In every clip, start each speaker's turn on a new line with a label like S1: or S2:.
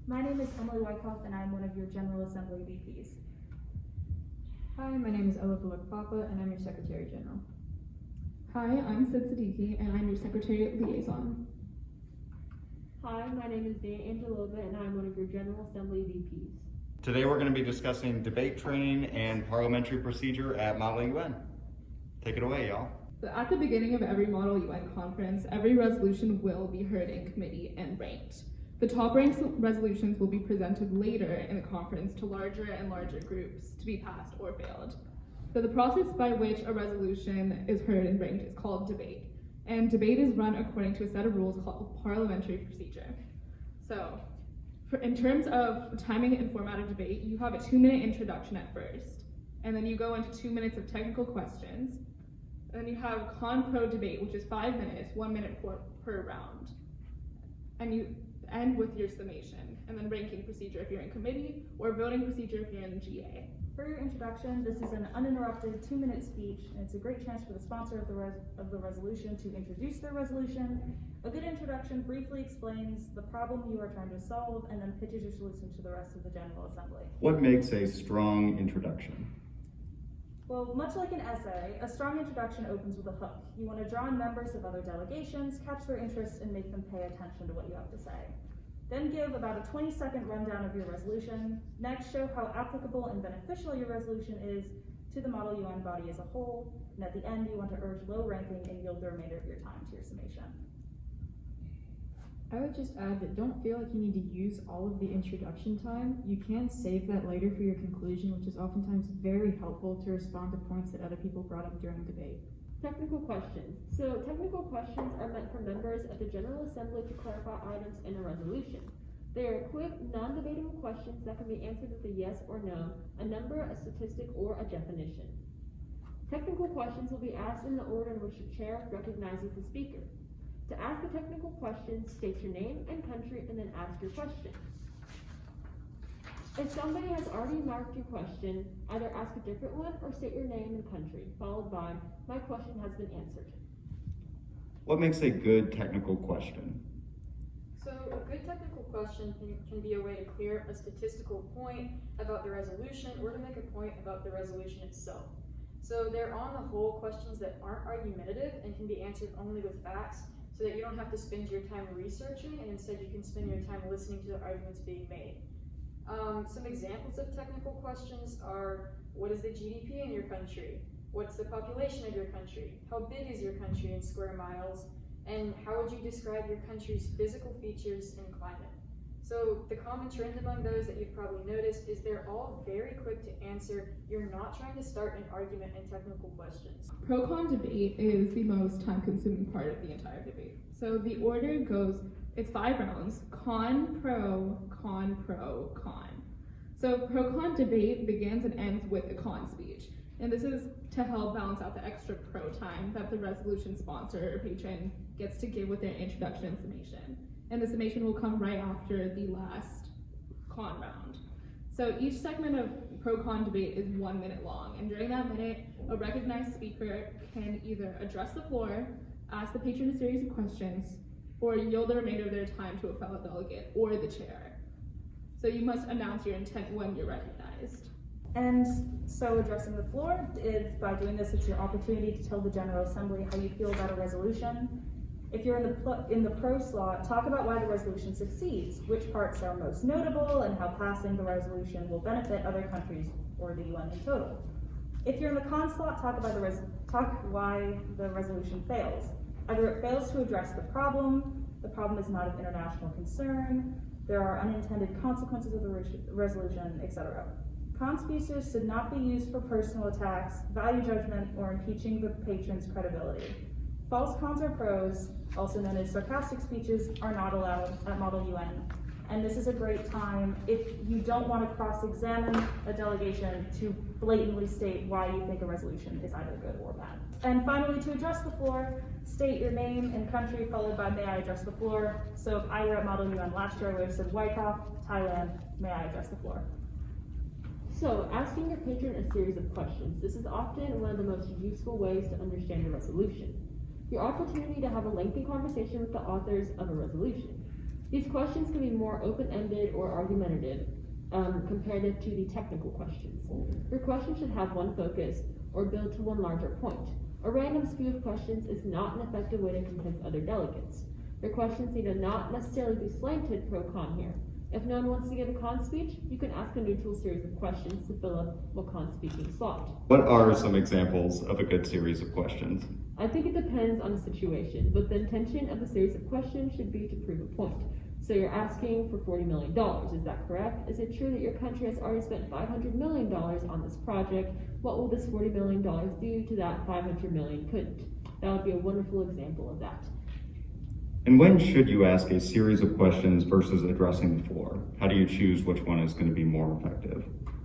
S1: My name is Emily Wykoff, and I'm one of your General Assembly VPs.
S2: Hi, my name is Bullock-Papa, and I'm your Secretary General.
S3: Hi, I'm Siddiqui, and I'm your Secretary Liaison.
S4: Hi, my name is Angelova, and I'm one of your General Assembly VPs.
S5: Today we're going to be discussing debate training and parliamentary procedure at Model UN. Take it away, y'all.
S3: So at the beginning of every Model UN conference, every resolution will be heard in committee and ranked. The top-ranked resolutions will be presented later in the conference to larger and larger groups to be passed or failed. So the process by which a resolution is heard and ranked is called debate. And debate is run according to a set of rules called parliamentary procedure. So in terms of timing and format of debate, you have a 2-minute introduction at first, and then you go into 2 minutes of technical questions. And then you have con-pro debate, which is 5 minutes, 1 minute per round. And you end with your summation, and then ranking procedure if you're in committee, or voting procedure if you're in the GA.
S1: For your introduction, this is an uninterrupted 2-minute speech, and it's a great chance for the sponsor of the resolution to introduce their resolution. A good introduction briefly explains the problem you are trying to solve, and then pitches your solution to the rest of the General Assembly.
S5: What makes a strong introduction?
S1: Well, much like an essay, a strong introduction opens with a hook. You want to draw in members of other delegations, catch their interest, and make them pay attention to what you have to say. Then give about a 20-second rundown of your resolution. Next, show how applicable and beneficial your resolution is to the Model UN body as a whole. And at the end, you want to urge low ranking and yield the remainder of your time to your summation.
S2: I would just add that don't feel like you need to use all of the introduction time. You can save that later for your conclusion, which is oftentimes very helpful to respond to points that other people brought up during debate.
S4: Technical questions. So technical questions are meant for members of the General Assembly to clarify items in a resolution. They are quick, non-debatable questions that can be answered with a yes or no, a number, a statistic, or a definition. Technical questions will be asked in the order in which the chair recognizes the speaker. To ask a technical question, state your name and country, and then ask your question. If somebody has already marked your question, either ask a different one or state your name and country, followed by, my question has been answered.
S5: What makes a good technical question?
S2: So a good technical question can be a way to clear a statistical point about the resolution or to make a point about the resolution itself. So they're on the whole questions that aren't argumentative and can be answered only with facts, so that you don't have to spend your time researching, and instead you can spend your time listening to the arguments being made. Some examples of technical questions are, what is the GDP in your country? What's the population of your country? How big is your country in square miles? And how would you describe your country's physical features and climate? So the common trend among those that you've probably noticed is they're all very quick to answer. You're not trying to start an argument in technical questions.
S3: Pro-con debate is the most time-consuming part of the entire debate. So the order goes, it's 5 rounds, con, pro, con, pro, con. So pro-con debate begins and ends with a con speech. And this is to help balance out the extra pro time that the resolution sponsor or patron gets to give with their introduction and summation. And the summation will come right after the last con round. So each segment of pro-con debate is 1 minute long, and during that minute, a recognized speaker can either address the floor, ask the patron a series of questions, or yield the remainder of their time to a fellow delegate or the chair. So you must announce your intent when you're recognized.
S1: And so addressing the floor, by doing this, it's your opportunity to tell the General Assembly how you feel about a resolution. If you're in the pro slot, talk about why the resolution succeeds, which parts are most notable, and how passing the resolution will benefit other countries or the UN in total. If you're in the con slot, talk why the resolution fails. Either it fails to address the problem is not of international concern, there are unintended consequences of the resolution, etc. Con speeches should not be used for personal attacks, value judgment, or impeaching the patron's credibility. False cons or pros, also known as sarcastic speeches, are not allowed at Model UN. And this is a great time if you don't want to cross-examine a delegation to blatantly state why you think a resolution is either good or bad. And finally, to address the floor, state your name and country followed by may I address the floor. So if I were at Model UN last year, I would have said Wykoff, Thailand, may I address the floor.
S4: So, asking your patron a series of questions. This is often one of the most useful ways to understand a resolution. Your opportunity to have a lengthy conversation with the authors of a resolution. These questions can be more open-ended or argumentative, comparative to the technical questions. Your question should have one focus or build to one larger point. A random spew of questions is not an effective way to convince other delegates. Your questions need to not necessarily be slanted pro-con here. If no one wants to give a con speech, you can ask a neutral series of questions to fill up a con speaking slot.
S5: What are some examples of a good series of questions?
S4: I think it depends on the situation, but the intention of the series of questions should be to prove a point. So you're asking for $40 million, is that correct? Is it true that your country has already spent $500 million on this project? What will this $40 million do to that $500 million couldn't? That would be a wonderful example of that.
S5: And when should you ask a series of questions versus addressing the floor? How do you choose which one is going to be more effective?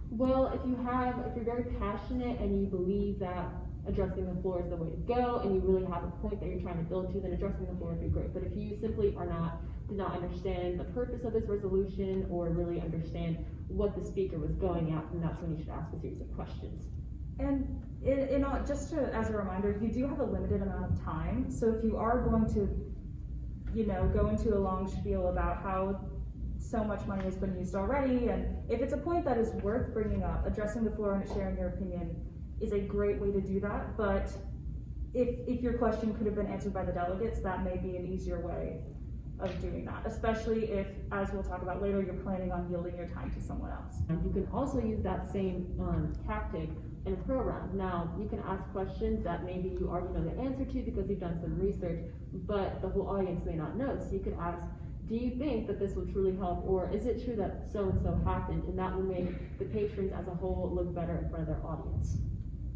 S4: Well, if you're very passionate and you believe that addressing the floor is the way to go, and you really have a point that you're trying to build to, then addressing the floor would be great. But if you simply did not understand the purpose of this resolution or really understand what the speaker was going at, then that's when you should ask a series of questions.
S1: And as a reminder, you do have a limited amount of time. So if you are going to, go into a long spiel about how so much money has been used already, and if it's a point that is worth bringing up, addressing the floor and sharing your opinion is a great way to do that. But if your question could have been answered by the delegates, that may be an easier way of doing that, especially if, as we'll talk about later, you're planning on yielding your time to someone else.
S4: And you can also use that same tactic in a pro round. Now, you can ask questions that maybe you already know the answer to because you've done some research, but the whole audience may not know. So you could ask, do you think that this will truly help, or is it true that so-and-so happened? And that will make the patrons as a whole look better in front of their audience.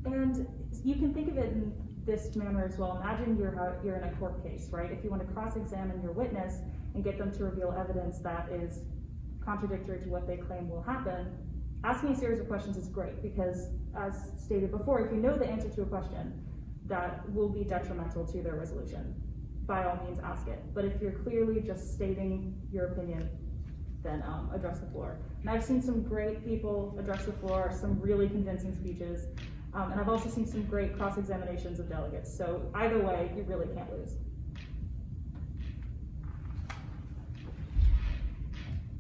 S1: And you can think of it in this manner as well. Imagine you're in a court case, right? If you want to cross-examine your witness and get them to reveal evidence that is contradictory to what they claim will happen, asking a series of questions is great because, as stated before, if you know the answer to a question that will be detrimental to their resolution, by all means ask it. But if you're clearly just stating your opinion, then address the floor. And I've seen some great people address the floor, some really convincing speeches. And I've also seen some great cross-examinations of delegates. So either way, you really can't lose.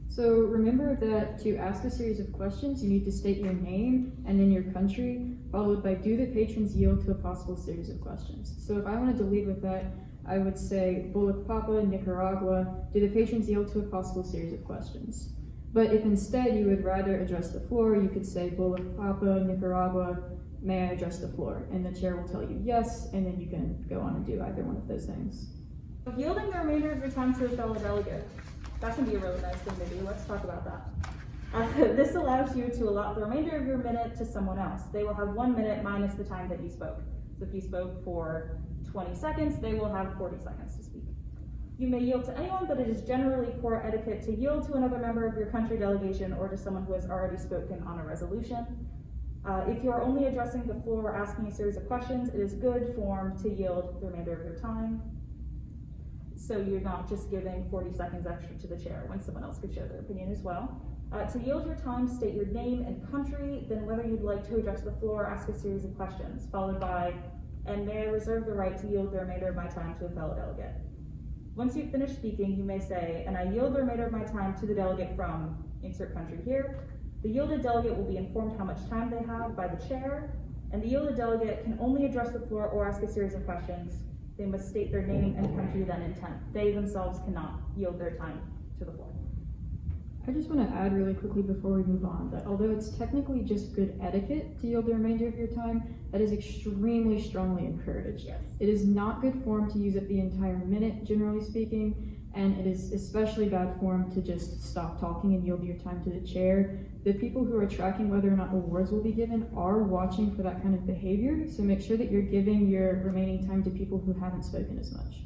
S6: So remember that to ask a series of questions, you need to state your name and then your country, followed by do the patrons yield to a possible series of questions. So if I wanted to lead with that, I would say Bullock-Papa, Nicaragua, do the patrons yield to a possible series of questions? But if instead you would rather address the floor, you could say Bullock-Papa, Nicaragua, may I address the floor? And the chair will tell you yes, and then you can go on and do either one of those things.
S1: Yielding the remainder of your time to a fellow delegate. That can be a really nice thing to do. Let's talk about that. This allows you to allot the remainder of your minute to someone else. They will have 1 minute minus the time that you spoke. So if you spoke for 20 seconds, they will have 40 seconds to speak. You may yield to anyone, but it is generally poor etiquette to yield to another member of your country delegation or to someone who has already spoken on a resolution. If you are only addressing the floor or asking a series of questions, it is good form to yield the remainder of your time. So you're not just giving 40 seconds extra to the chair when someone else could share their opinion as well. To yield your time, state your name and country, then whether you'd like to address the floor, ask a series of questions, followed by, and may I reserve the right to yield the remainder of my time to a fellow delegate. Once you've finished speaking, you may say, and I yield the remainder of my time to the delegate from insert country here. The yielded delegate will be informed how much time they have by the chair, and the yielded delegate can only address the floor or ask a series of questions. They must state their name and country, then intent. They themselves cannot yield their time to the floor.
S6: I just want to add really quickly before we move on that although it's technically just good etiquette to yield the remainder of your time, that is extremely strongly encouraged.
S1: Yes.
S6: It is not good form to use up the entire minute, generally speaking, and it is especially bad form to just stop talking and yield your time to the chair. The people who are tracking whether or not awards will be given are watching for that kind of behavior, so make sure that you're giving your remaining time to people who haven't spoken as much.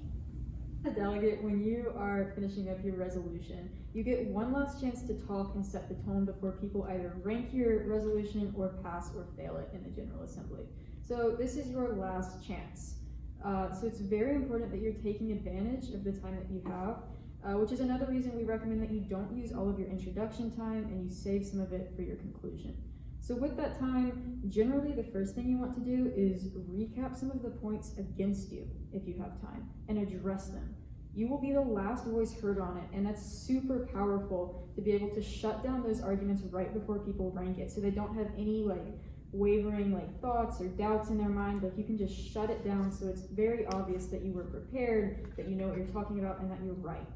S6: The delegate, when you are finishing up your resolution, you get one last chance to talk and set the tone before people either rank your resolution or pass or fail it in the General Assembly. So this is your last chance. So it's very important that you're taking advantage of the time that you have, which is another reason we recommend that you don't use all of your introduction time and you save some of it for your conclusion. So with that time, generally the first thing you want to do is recap some of the points against you if you have time and address them. you will be the last voice heard on it, and that's super powerful to be able to shut down those arguments right before people rank it, so they don't have any like wavering like thoughts or doubts in their mind. Like you can just shut it down so it's very obvious that you were prepared, that you know what you're talking about, and that you're right.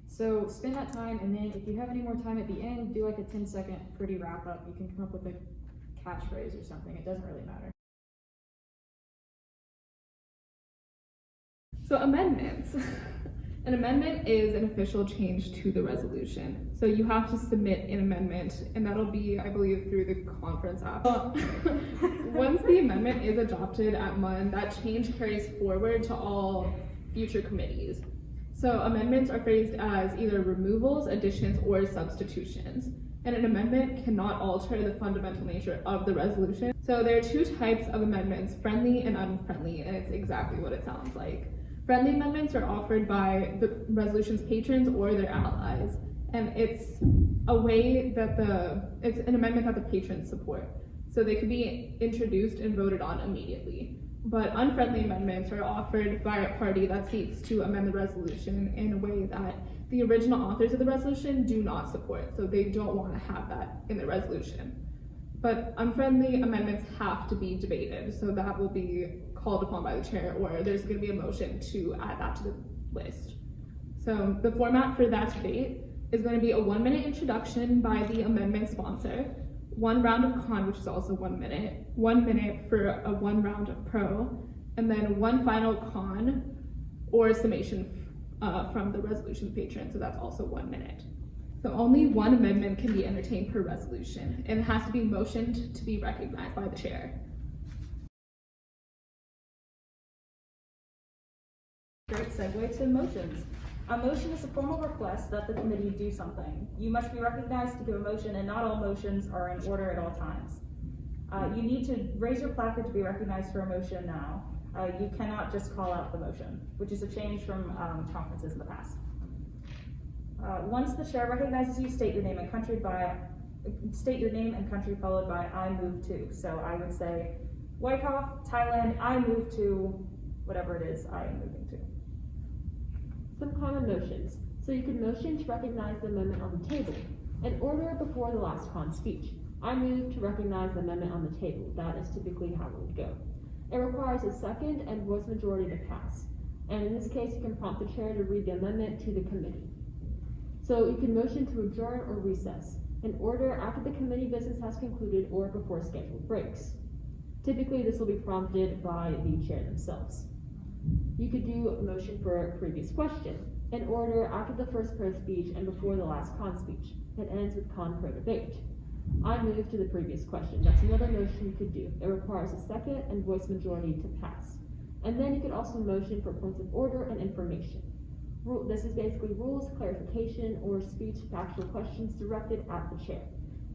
S6: So spend that time, and then if you have any more time at the end, do like a 10-second pretty wrap up. You can come up with a catchphrase or something. It doesn't really matter.
S3: So amendments. An amendment is an official change to the resolution. So you have to submit an amendment, and that'll be, I believe, through the conference app. Once the amendment is adopted at MUN, that change carries forward to all future committees. So amendments are phrased as either removals, additions, or substitutions. And an amendment cannot alter the fundamental nature of the resolution. So there are two types of amendments, friendly and unfriendly, and it's exactly what it sounds like. Friendly amendments are offered by the resolution's patrons or their allies, and it's a way that it's an amendment that the patrons support. So they can be introduced and voted on immediately. But unfriendly amendments are offered by a party that seeks to amend the resolution in a way that the original authors of the resolution do not support, so they don't want to have that in the resolution. But unfriendly amendments have to be debated, so that will be called upon by the chair, or there's going to be a motion to add that to the list. So the format for that debate is going to be a 1-minute introduction by the amendment sponsor, 1 round of con, which is also 1 minute, 1 minute for a 1 round of pro, and then 1 final con or summation from the resolution patron, so that's also 1 minute. So only 1 amendment can be entertained per resolution, and it has to be motioned to be recognized by the chair.
S1: Great segue to motions. A motion is a formal request that the committee do something. You must be recognized to give a motion, and not all motions are in order at all times. You need to raise your placard to be recognized for a motion now. You cannot just call out the motion, which is a change from conferences in the past. Once the chair recognizes you, state your name and country followed by I move to. So I would say, Wykoff, Thailand, I move to whatever it is I am moving to.
S4: Some common motions. So you could motion to recognize the amendment on the table. In order before the last con speech. I move to recognize the amendment on the table. That is typically how it would go. It requires a second and voice majority to pass. And in this case, you can prompt the chair to read the amendment to the committee. So you can motion to adjourn or recess in order after the committee business has concluded or before scheduled breaks. Typically, this will be prompted by the chair themselves. You could do a motion for a previous question in order after the first pro speech and before the last con speech. It ends with con pro debate. I move to the previous question. That's another motion you could do. It requires a second and voice majority to pass. And then you could also motion for points of order and information. This is basically rules, clarification, or speech factual questions directed at the chair.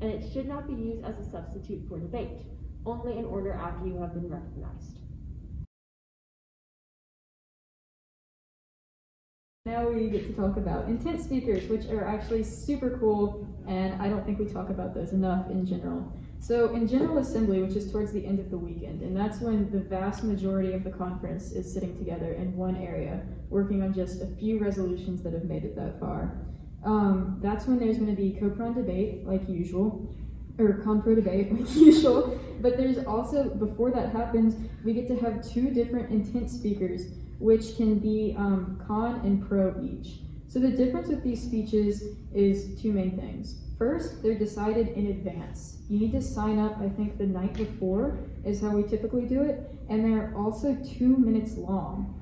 S4: And it should not be used as a substitute for debate, only in order after you have been recognized.
S6: Now we get to talk about intent speakers, which are actually super cool, and I don't think we talk about those enough in general. So in General Assembly, which is towards the end of the weekend, and that's when the vast majority of the conference is sitting together in one area, working on just a few resolutions that have made it that far. That's when there's going to be co-pron debate, like usual, or con-pro debate, like usual, but there's also, before that happens, we get to have 2 different intent speakers, which can be con and pro each. So the difference with these speeches is 2 main things. First, they're decided in advance. You need to sign up, I think the night before is how we typically do it, and they're also 2 minutes long.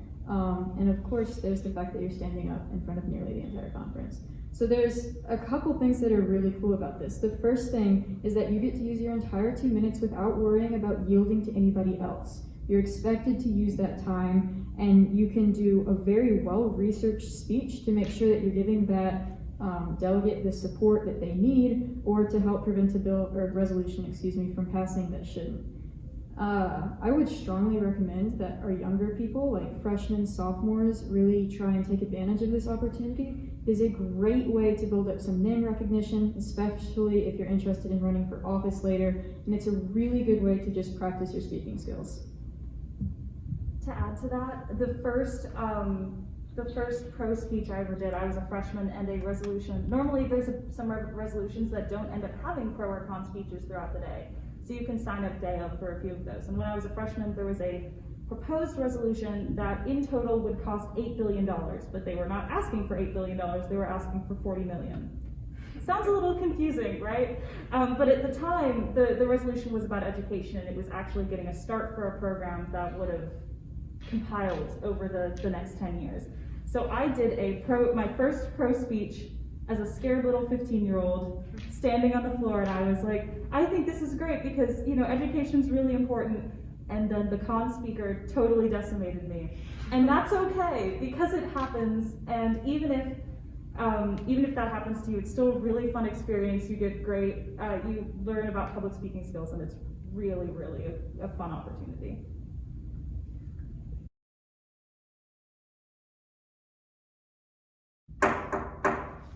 S6: And of course, there's the fact that you're standing up in front of nearly the entire conference. So there's a couple things that are really cool about this. The first thing is that you get to use your entire 2 minutes without worrying about yielding to anybody else. You're expected to use that time, and you can do a very well-researched speech to make sure that you're giving that delegate the support that they need, or to help prevent a bill or resolution, from passing that shouldn't. I would strongly recommend that our younger people, like freshmen, sophomores, really try and take advantage of this opportunity. It is a great way to build up some name recognition, especially if you're interested in running for office later, and it's a really good way to just practice your speaking skills.
S1: To add to that, the first the first pro speech I ever did, I was a freshman, and a resolution. Normally, there's some resolutions that don't end up having pro or con speeches throughout the day. So you can sign up day of for a few of those. And when I was a freshman, there was a proposed resolution that in total would cost $8 billion, but they were not asking for $8 billion, they were asking for $40 million. Sounds a little confusing, right? But at the time, the resolution was about education, and it was actually getting a start for a program that would have compiled over the next 10 years. So I did my first pro speech as a scared little 15-year-old standing on the floor, and I was like, I think this is great because, education's really important. And then the con speaker totally decimated me. And that's okay, because it happens, and even if that happens to you, it's still a really fun experience. You get great, you learn about public speaking skills, and it's really, really a fun opportunity.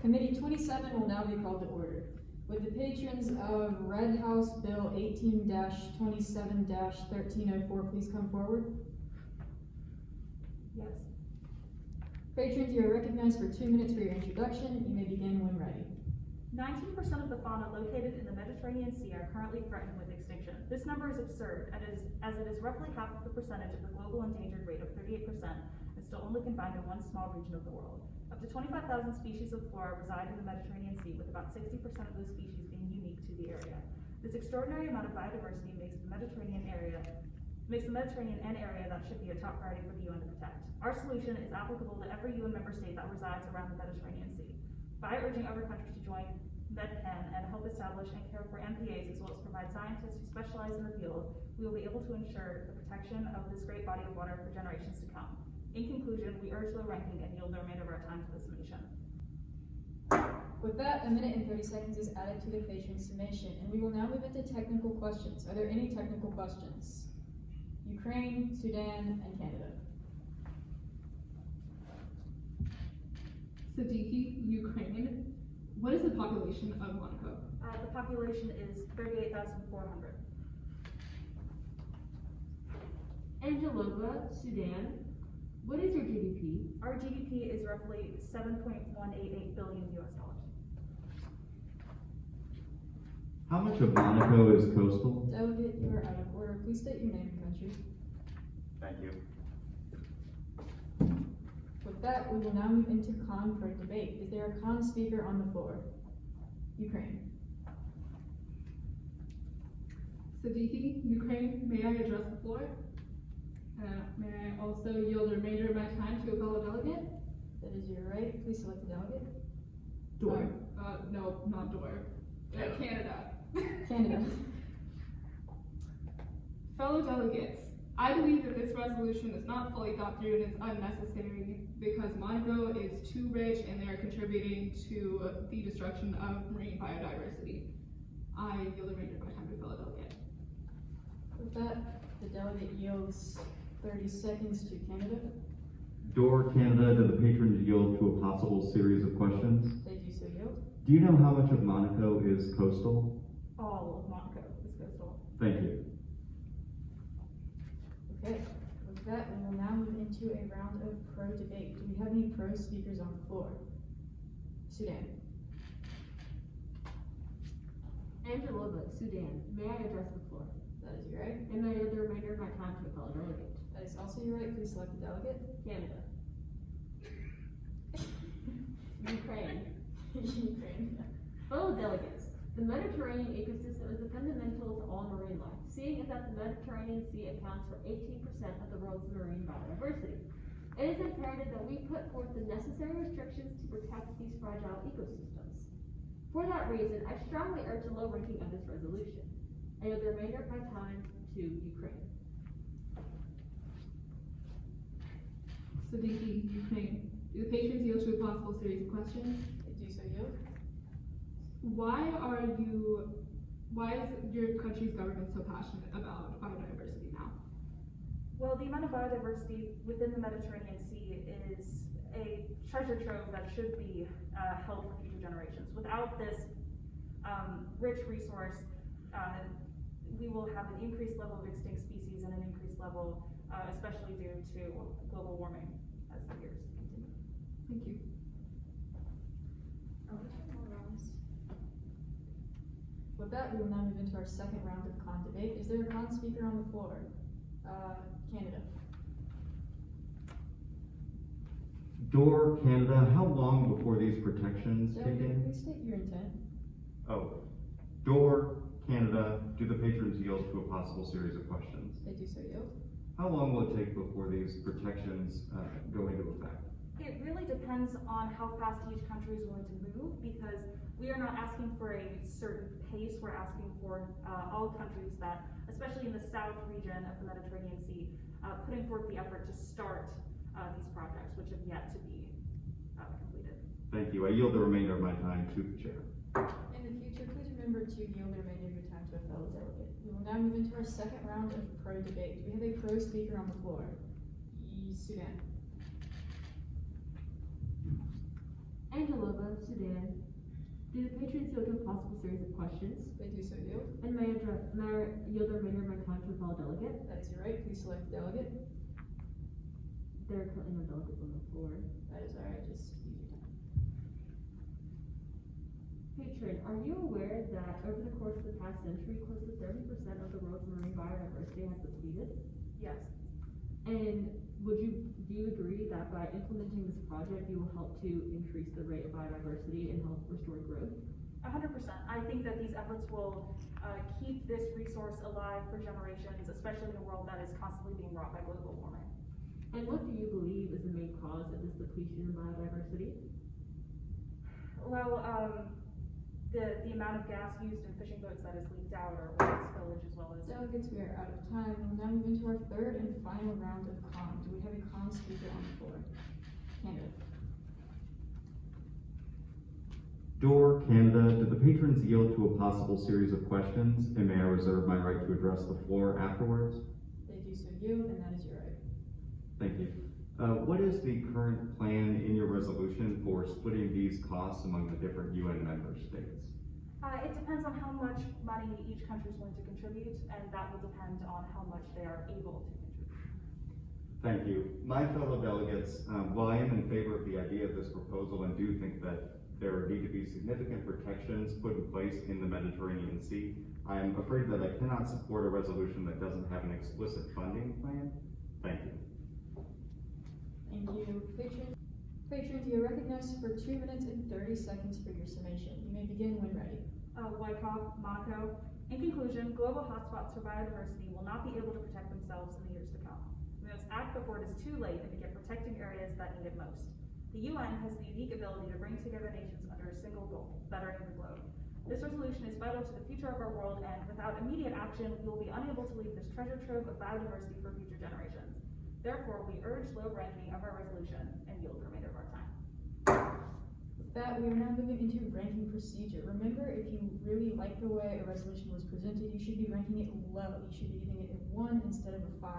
S7: Committee 27 will now be called to order. Would the patrons of Red House Bill 18-27-1304 please come forward?
S1: Yes.
S7: Patrons, you are recognized for 2 minutes for your introduction. You may begin when ready.
S1: 19% of the fauna located in the Mediterranean Sea are currently threatened with extinction. This number is absurd, as it is roughly half of the percentage of the global endangered rate of 38% and still only confined to one small region of the world. Up to 25,000 species of flora reside in the Mediterranean Sea, with about 60% of those species being unique to the area. This extraordinary amount of biodiversity makes the Mediterranean an area that should be a top priority for the UN to protect. Our solution is applicable to every UN member state that resides around the Mediterranean Sea. By urging other countries to join MedPen and help establish and care for MPAs, as well as provide scientists who specialize in the field, we will be able to ensure the protection of this great body of water for generations to come. In conclusion, we urge low ranking and yield the remainder of our time to the summation.
S7: With that, 1 minute and 30 seconds is added to the patron summation, and we will now move into technical questions. Are there any technical questions? Ukraine, Sudan, and Canada.
S3: Siddiqui, Ukraine. What is the population of Monaco?
S1: The population is 38,400.
S4: Angelova, Sudan. What is your GDP?
S1: Our GDP is roughly $7.188 billion US.
S5: How much of Monaco is coastal?
S7: Delegate, you are out of order. Please state your name and country.
S5: Thank you.
S7: With that, we will now move into con pro debate. Is there a con speaker on the floor? Ukraine.
S3: Siddiqui, Ukraine. May I address the floor? May I also yield the remainder of my time to a fellow delegate?
S7: That is your right. Please select the delegate.
S3: Door. No, not Door. Canada.
S7: Canada.
S3: Fellow delegates, I believe that this resolution is not fully thought through and is unnecessary because Monaco is too rich and they are contributing to the destruction of marine biodiversity. I yield the remainder of my time to a fellow delegate.
S7: With that, the delegate yields 30 seconds to Canada.
S5: Door Canada, do the patrons yield to a possible series of questions?
S7: They do so yield.
S5: Do you know how much of Monaco is coastal?
S1: All of Monaco is coastal.
S5: Thank you.
S7: Okay, with that, we will now move into a round of pro debate. Do we have any pro speakers on the floor? Sudan.
S4: Angelova, Sudan. May I address the floor?
S7: That is your right.
S4: And may I yield the remainder of my time to a fellow delegate?
S7: That is also your right. Please select the delegate.
S4: Canada. Ukraine.
S7: Ukraine.
S4: Fellow delegates, the Mediterranean ecosystem is fundamental to all marine life, seeing as that the Mediterranean Sea accounts for 18% of the world's marine biodiversity. It is imperative that we put forth the necessary restrictions to protect these fragile ecosystems. For that reason, I strongly urge a low ranking of this resolution. I yield the remainder of my time to Ukraine.
S3: Siddiqui, Ukraine. Do the patrons yield to a possible series of questions?
S7: They do so yield.
S3: Why is your country's government so passionate about biodiversity now?
S1: Well, the amount of biodiversity within the Mediterranean Sea is a treasure trove that should be held for future generations. Without this rich resource, we will have an increased level of extinct species and an increased level, especially due to global warming as the years continue.
S3: Thank you.
S7: With that, we will now move into our second round of con debate. Is there a con speaker on the floor? Canada.
S5: Door, Canada, how long before these protections kick
S7: Delegate,
S5: in?
S7: please state your intent.
S5: Oh, Door, Canada, do the patrons yield to a possible series of questions?
S7: They do so yield.
S5: How long will it take before these protections go into effect?
S1: It really depends on how fast each country is willing to move, because we are not asking for a certain pace. We're asking for all countries that, especially in the south region of the Mediterranean Sea, putting forth the effort to start these projects, which have yet to be completed.
S5: Thank you. I yield the remainder of my time to the chair.
S7: In the future, please remember to yield the remainder of your time to a fellow delegate. We will now move into our second round of pro debate. Do we have a pro speaker on the floor? Sudan.
S4: Angelova, Sudan. Do the patrons yield to a possible series of questions?
S7: They do so yield.
S4: And may I yield the remainder of my time to a fellow delegate?
S7: That is your right. Please select a delegate.
S4: There are currently no delegates on the floor.
S7: That is alright. Just use your time.
S4: Patron, are you aware that over the course of the past century, close to 30% of the world's marine biodiversity has depleted?
S1: Yes.
S4: And do you agree that by implementing this project, you will help to increase the rate of biodiversity and help restore growth?
S1: 100%. I think that these efforts will keep this resource alive for generations, especially in a world that is constantly being wrought by global warming.
S4: And what do you believe is the main cause of this depletion in biodiversity?
S1: Well, the amount of gas used in fishing boats that is leaked out, or oil spillage, as well as
S7: Delegates, we are out of time. We will now move into our third and final round of con. Do we have a con speaker on the floor? Canada.
S5: Door, Canada, do the patrons yield to a possible series of questions? And may I reserve my right to address the floor afterwards?
S7: They do so yield, and that is your right.
S5: Thank you. What is the current plan in your resolution for splitting these costs among the different UN member states?
S1: it depends on how much money each country is willing to contribute, and that will depend on how much they are able to contribute.
S5: Thank you. My fellow delegates, while I am in favor of the idea of this proposal and do think that there need to be significant protections put in place in the Mediterranean Sea, I am afraid that I cannot support a resolution that doesn't have an explicit funding plan. Thank you.
S7: Thank you. Patrons, you are recognized for 2 minutes and 30 seconds for your summation. You may begin when ready.
S1: Wykoff, Monaco. In conclusion, global hotspots for biodiversity will not be able to protect themselves in the years to come. We must act before it is too late and begin protecting areas that need it most. The UN has the unique ability to bring together nations under a single goal, bettering the globe. This resolution is vital to the future of our world, and without immediate action, we will be unable to leave this treasure trove of biodiversity for future generations. Therefore, we urge low ranking of our resolution and yield the remainder of our time.
S7: With that, we are now moving into ranking procedure. Remember, if you really like the way a resolution was presented, you should be ranking it low. You should be giving it a 1 instead of a 5.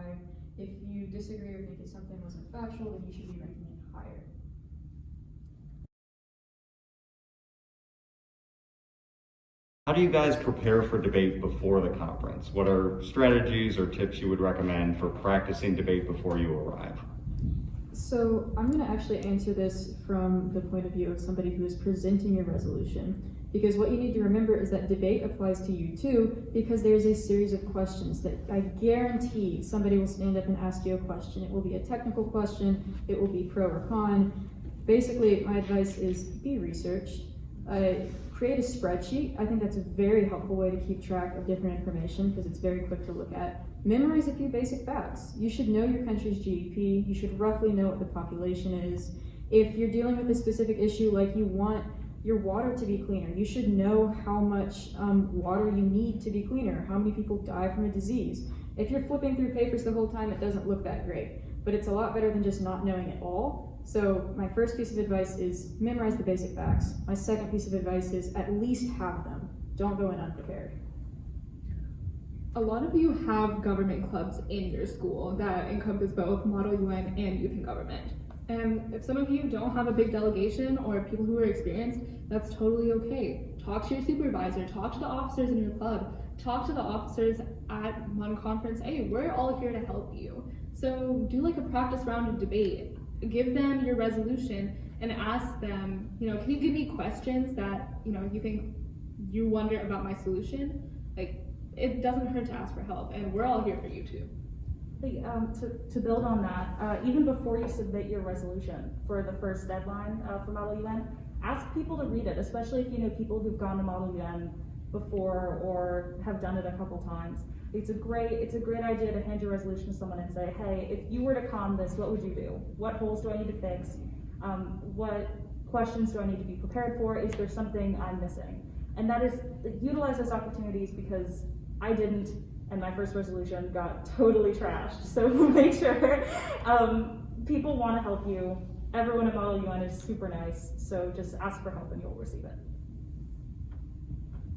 S7: If you disagree or think that something wasn't factual, then you should be ranking it higher.
S5: How do you guys prepare for debate before the conference? What are strategies or tips you would recommend for practicing debate before you arrive?
S6: So I'm going to actually answer this from the point of view of somebody who is presenting a resolution, because what you need to remember is that debate applies to you too, because there's a series of questions that I guarantee somebody will stand up and ask you a question. It will be a technical question, it will be pro or con. Basically, my advice is be researched. Create a spreadsheet. I think that's a very helpful way to keep track of different information because it's very quick to look at. Memorize a few basic facts. You should know your country's GDP. You should roughly know what the population is. If you're dealing with a specific issue like you want your water to be cleaner, you should know how much water you need to be cleaner, how many people die from a disease. If you're flipping through papers the whole time, it doesn't look that great, but it's a lot better than just not knowing it all. So my first piece of advice is memorize the basic facts. My second piece of advice is at least have them. Don't go in unprepared.
S3: A lot of you have government clubs in your school that encompass both Model UN and Youth in Government. And if some of you don't have a big delegation or people who are experienced, that's totally okay. Talk to your supervisor, talk to the officers in your club, talk to the officers at MUN conference. Hey, we're all here to help you. So do like a practice round of debate. Give them your resolution and ask them, can you give me questions that, you think you wonder about my solution? Like, it doesn't hurt to ask for help, and we're all here for you too.
S1: Hey, to build on that, even before you submit your resolution for the first deadline for Model UN, ask people to read it, especially if you know people who've gone to Model UN before or have done it a couple times. It's a great idea to hand your resolution to someone and say, hey, if you were to calm this, what would you do? What holes do I need to fix? What questions do I need to be prepared for? Is there something I'm missing? And that is, utilize those opportunities, because I didn't, and my first resolution got totally trashed. So make sure people want to help you. Everyone at Model UN is super nice, so just ask for help and you'll receive it.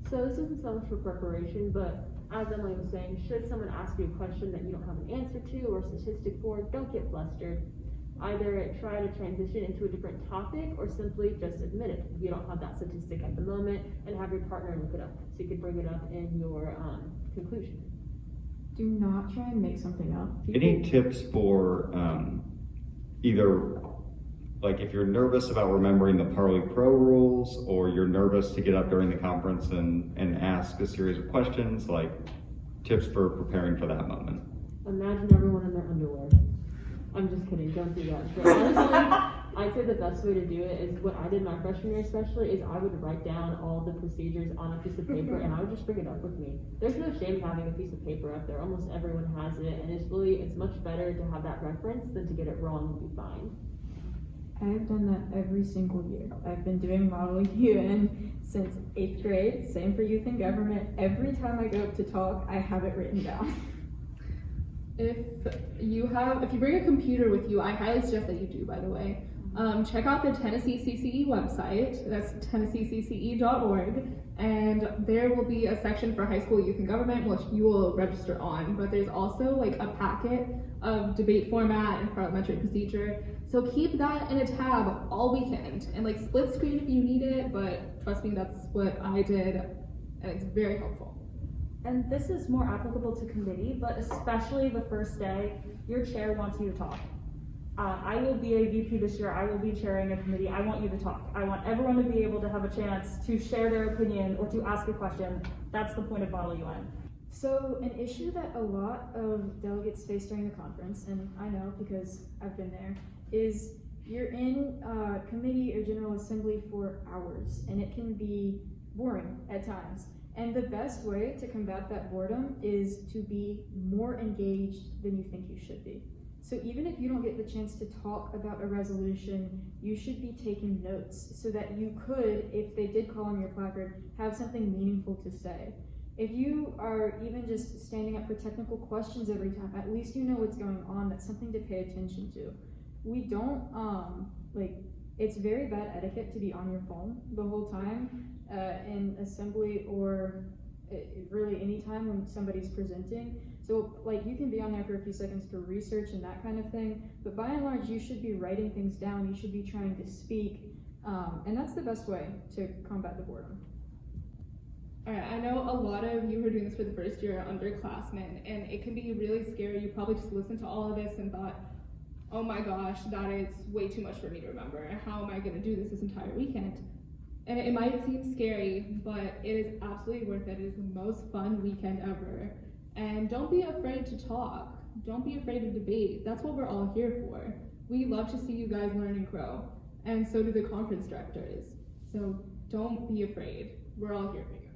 S4: So this isn't so much for preparation, but as Emily was saying, should someone ask you a question that you don't have an answer to or statistic for, don't get flustered. Either try to transition into a different topic or simply just admit it if you don't have that statistic at the moment, and have your partner look it up so you can bring it up in your conclusion.
S6: Do not try and make something up.
S5: Any tips for either, like, if you're nervous about remembering the Parley Pro rules, or you're nervous to get up during the conference and ask a series of questions, like tips for preparing for that moment?
S4: Imagine everyone in their underwear. I'm just kidding, don't do that. But honestly, I'd say the best way to do it is what I did my freshman year especially, is I would write down all the procedures on a piece of paper and I would just bring it up with me. There's no shame having a piece of paper up there. Almost everyone has it, and it's much better to have that reference than to get it wrong and be fine.
S6: I've done that every single year. I've been doing Model UN since 8th grade, same for youth and government. Every time I go up to talk, I have it written down.
S3: If you bring a computer with you, I highly suggest that you do, by the way. Check out the Tennessee CCE website, that's tennesseecce.org, and there will be a section for high school youth and government, which you will register on, but there's also like a packet of debate format and parliamentary procedure, so keep that in a tab all weekend, and like split screen if you need it, but trust me, that's what I did, and it's very helpful.
S1: And this is more applicable to committee, but especially the first day, your chair wants you to talk. I will be a VP this year. I will be chairing a committee. I want you to talk. I want everyone to be able to have a chance to share their opinion or to ask a question. That's the point of Model UN.
S6: So an issue that a lot of delegates face during the conference, and I know because I've been there, is you're in committee or General Assembly for hours, and it can be boring at times. And the best way to combat that boredom is to be more engaged than you think you should be. So even if you don't get the chance to talk about a resolution, you should be taking notes so that you could, if they did call on your placard, have something meaningful to say. If you are even just standing up for technical questions every time, at least you know what's going on. That's something to pay attention to. We don't, it's very bad etiquette to be on your phone the whole time in assembly or really any time when somebody's presenting. So like you can be on there for a few seconds to research and that kind of thing, but by and large you should be writing things down, you should be trying to speak, and that's the best way to combat the boredom.
S3: Alright, I know a lot of you who are doing this for the first year are underclassmen, and it can be really scary. You probably just listened to all of this and thought, oh my gosh, that is way too much for me to remember. How am I going to do this entire weekend? And it might seem scary, but it is absolutely worth it. It is the most fun weekend ever. And don't be afraid to talk. Don't be afraid to debate. That's what we're all here for. We love to see you guys learn and grow. And so do the conference directors. So don't be afraid. We're all here for you.